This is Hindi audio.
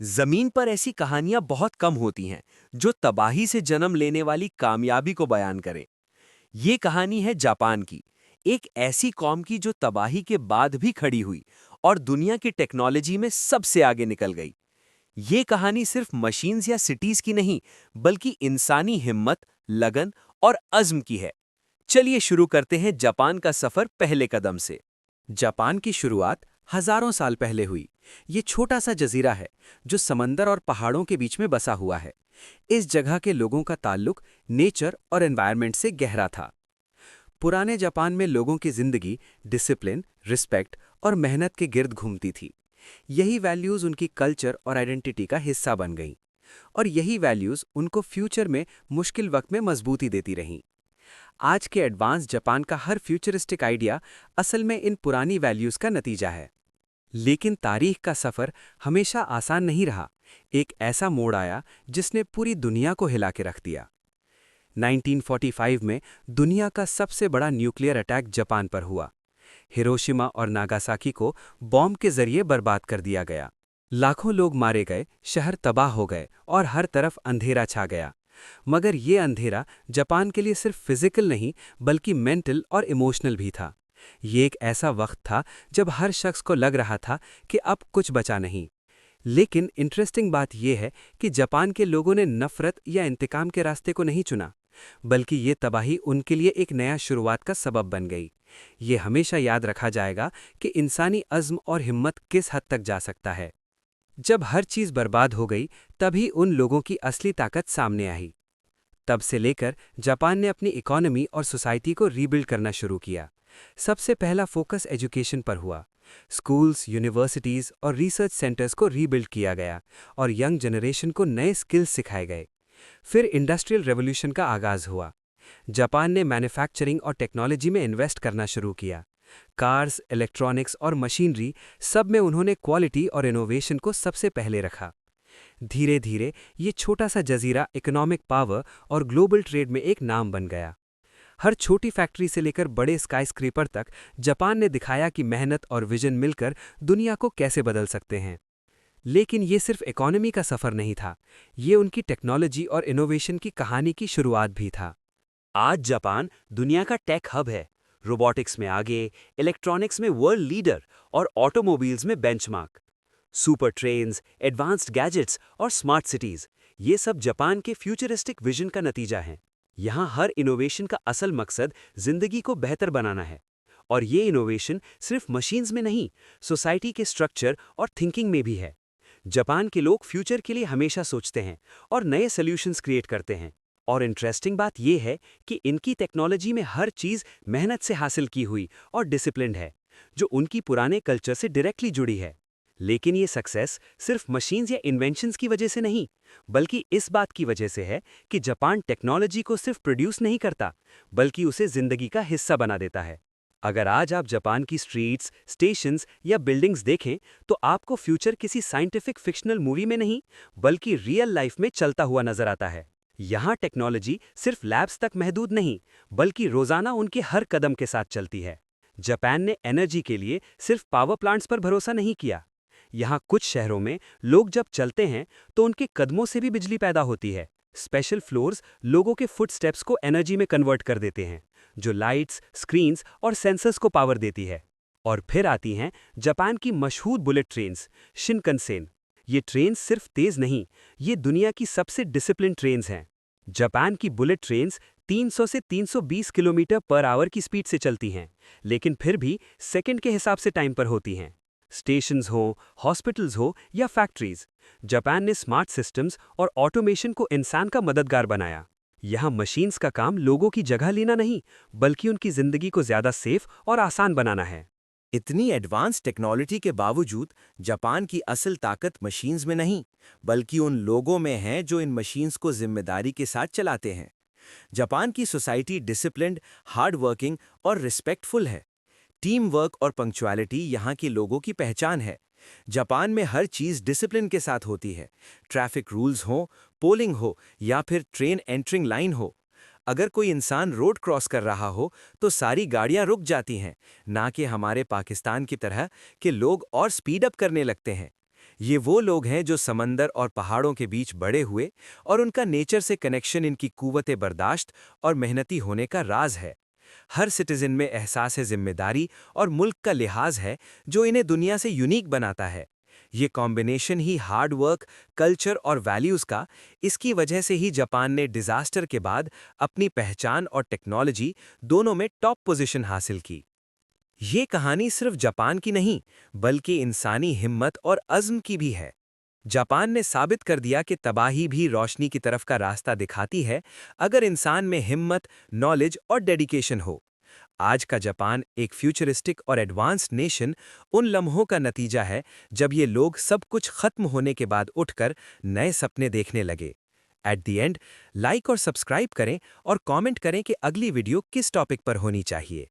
जमीन पर ऐसी कहानियां बहुत कम होती हैं जो तबाही से जन्म लेने वाली कामयाबी को बयान करें। ये कहानी है जापान की, एक ऐसी कौम की जो तबाही के बाद भी खड़ी हुई और दुनिया की टेक्नोलॉजी में सबसे आगे निकल गई। ये कहानी सिर्फ मशीन्स या सिटीज की नहीं, बल्कि इंसानी हिम्मत, लगन और अज़्म की है। चलिए शुरू करते हैं जापान का सफर पहले कदम से। जापान की शुरुआत हजारों साल पहले हुई। ये छोटा सा जजीरा है जो समंदर और पहाड़ों के बीच में बसा हुआ है। इस जगह के लोगों का ताल्लुक नेचर और एनवायरनमेंट से गहरा था। पुराने जापान में लोगों की जिंदगी डिसिप्लिन, रिस्पेक्ट और मेहनत के गिर्द घूमती थी। यही वैल्यूज उनकी कल्चर और आइडेंटिटी का हिस्सा बन गईं। और यही वैल्यूज उनको फ्यूचर में मुश्किल वक्त में मजबूती देती रहीं। आज के एडवांस जापान का हर फ्यूचरिस्टिक आइडिया असल में इन पुरानी वैल्यूज का नतीजा है। लेकिन तारीख का सफर हमेशा आसान नहीं रहा। एक ऐसा मोड़ आया जिसने पूरी दुनिया को हिला के रख दिया। 1945 में दुनिया का सबसे बड़ा न्यूक्लियर अटैक जापान पर हुआ। हिरोशिमा और नागासाकी को बॉम्ब के जरिए बर्बाद कर दिया गया। लाखों लोग मारे गए, शहर तबाह हो गए और हर तरफ अंधेरा छा गया। मगर ये अंधेरा जापान के लिए सिर्फ फिजिकल नहीं, बल्कि मेंटल और इमोशनल भी था। ये एक ऐसा वक्त था जब हर शख्स को लग रहा था कि अब कुछ बचा नहीं। लेकिन इंटरेस्टिंग बात यह है कि जापान के लोगों ने नफरत या इंतकाम के रास्ते को नहीं चुना, बल्कि ये तबाही उनके लिए एक नया शुरुआत का सबब बन गई। ये हमेशा याद रखा जाएगा कि इंसानी अज़्म और हिम्मत किस हद तक जा सकता है। जब हर चीज़ बर्बाद हो गई, तभी उन लोगों की असली ताकत सामने आई। तब से लेकर जापान ने अपनी इकोनॉमी और सोसाइटी को रीबिल्ड करना शुरू किया। सबसे पहला फोकस एजुकेशन पर हुआ। स्कूल्स, यूनिवर्सिटीज़ और रिसर्च सेंटर्स को रीबिल्ड किया गया और यंग जनरेशन को नए स्किल्स सिखाए गए। फिर इंडस्ट्रियल रेवोल्यूशन का आगाज़ हुआ। जापान ने मैन्युफैक्चरिंग और टेक्नोलॉजी में इन्वेस्ट करना शुरू किया। कार्स, इलेक्ट्रॉनिक्स और मशीनरी, सब में उन्होंने क्वालिटी और इनोवेशन को सबसे पहले रखा। धीरे धीरे ये छोटा सा जजीरा इकोनॉमिक पावर और ग्लोबल ट्रेड में एक नाम बन गया। हर छोटी फैक्ट्री से लेकर बड़े स्काईस्क्रेपर तक जापान ने दिखाया कि मेहनत और विजन मिलकर दुनिया को कैसे बदल सकते हैं। लेकिन ये सिर्फ इकोनॉमी का सफ़र नहीं था, ये उनकी टेक्नोलॉजी और इनोवेशन की कहानी की शुरुआत भी था। आज जापान दुनिया का टेक हब है। रोबोटिक्स में आगे, इलेक्ट्रॉनिक्स में वर्ल्ड लीडर और ऑटोमोबाइल्स में benchmark. Super trains, advanced gadgets और स्मार्ट सिटीज, ये सब जापान के फ्यूचरिस्टिक विजन का नतीजा है। यहाँ हर इनोवेशन का असल मकसद जिंदगी को बेहतर बनाना है। और ये इनोवेशन सिर्फ मशीन्स में नहीं, सोसाइटी के स्ट्रक्चर और थिंकिंग में भी है। जापान के लोग फ्यूचर के लिए हमेशा सोचते हैं और नए सॉल्यूशंस क्रिएट करते हैं। और इंटरेस्टिंग बात यह है कि इनकी टेक्नोलॉजी में हर चीज़ मेहनत से हासिल की हुई और डिसिप्लिन्ड है, जो उनकी पुराने कल्चर से डायरेक्टली जुड़ी है। लेकिन ये सक्सेस सिर्फ मशीन्स या इन्वेंशंस की वजह से नहीं, बल्कि इस बात की वजह से है कि जापान टेक्नोलॉजी को सिर्फ प्रोड्यूस नहीं करता, बल्कि उसे जिंदगी का हिस्सा बना देता है। अगर आज आप जापान की स्ट्रीट्स, स्टेशंस या बिल्डिंग्स देखें, तो आपको फ्यूचर किसी साइंटिफिक फिक्शनल मूवी में नहीं, बल्कि रियल लाइफ में चलता हुआ नजर आता है। यहाँ टेक्नोलॉजी सिर्फ लैब्स तक महदूद नहीं, बल्कि रोजाना उनके हर कदम के साथ चलती है। जापान ने एनर्जी के लिए सिर्फ पावर प्लांट्स पर भरोसा नहीं किया। यहाँ कुछ शहरों में लोग जब चलते हैं तो उनके कदमों से भी बिजली पैदा होती है। स्पेशल फ्लोर्स लोगों के फुटस्टेप्स को एनर्जी में कन्वर्ट कर देते हैं, जो लाइट्स, स्क्रीन्स और सेंसर्स को पावर देती है। और फिर आती हैं जापान की मशहूर बुलेट ट्रेन्स, शिनकनसेन। ये ट्रेन्स सिर्फ तेज नहीं, ये दुनिया की सबसे डिसिप्लिन ट्रेन्स हैं। जापान की बुलेट ट्रेन्स 300 से 320 किलोमीटर पर आवर की स्पीड से चलती हैं, लेकिन फिर भी सेकंड के हिसाब से टाइम पर होती हैं। स्टेशंस हो, हॉस्पिटल्स हो या फैक्ट्रीज, जापान ने स्मार्ट सिस्टम्स और ऑटोमेशन को इंसान का मददगार बनाया। यहाँ मशीन्स का काम लोगों की जगह लेना नहीं, बल्कि उनकी जिंदगी को ज्यादा सेफ और आसान बनाना है। इतनी एडवांस टेक्नोलॉजी के बावजूद जापान की असल ताकत मशीन्स में नहीं, बल्कि उन लोगों में है जो इन मशीन्स को जिम्मेदारी के साथ चलाते हैं। जापान की सोसाइटी डिसिप्लिन्ड, हार्ड वर्किंग और रिस्पेक्टफुल है। टीम वर्क और पंक्चुअलिटी यहाँ के लोगों की पहचान है। जापान में हर चीज़ डिसिप्लिन के साथ होती है। ट्रैफिक रूल्स हो, पोलिंग हो या फिर ट्रेन एंटरिंग लाइन हो। अगर कोई इंसान रोड क्रॉस कर रहा हो तो सारी गाड़ियां रुक जाती हैं, ना कि हमारे पाकिस्तान की तरह कि लोग और स्पीड अप करने लगते हैं। ये वो लोग हैं जो समंदर और पहाड़ों के बीच बड़े हुए और उनका नेचर से कनेक्शन इनकी कुव्वत बर्दाश्त और मेहनती होने का राज है। हर सिटीजन में एहसास जिम्मेदारी और मुल्क का लिहाज है जो इन्हें दुनिया से यूनिक बनाता है। ये कॉम्बिनेशन ही हार्ड वर्क, कल्चर और वैल्यूज़ का, इसकी वजह से ही जापान ने डिजास्टर के बाद अपनी पहचान और टेक्नोलॉजी दोनों में टॉप पोजीशन हासिल की। ये कहानी सिर्फ जापान की नहीं, बल्कि इंसानी हिम्मत और अज़्म की भी है। जापान ने साबित कर दिया कि तबाही भी रोशनी की तरफ का रास्ता दिखाती है, अगर इंसान में हिम्मत, नॉलेज और डेडिकेशन हो। आज का जापान एक फ्यूचरिस्टिक और एडवांस्ड नेशन उन लम्हों का नतीजा है जब ये लोग सब कुछ खत्म होने के बाद उठकर नए सपने देखने लगे। एट द एंड, लाइक और सब्सक्राइब करें और कमेंट करें कि अगली वीडियो किस टॉपिक पर होनी चाहिए।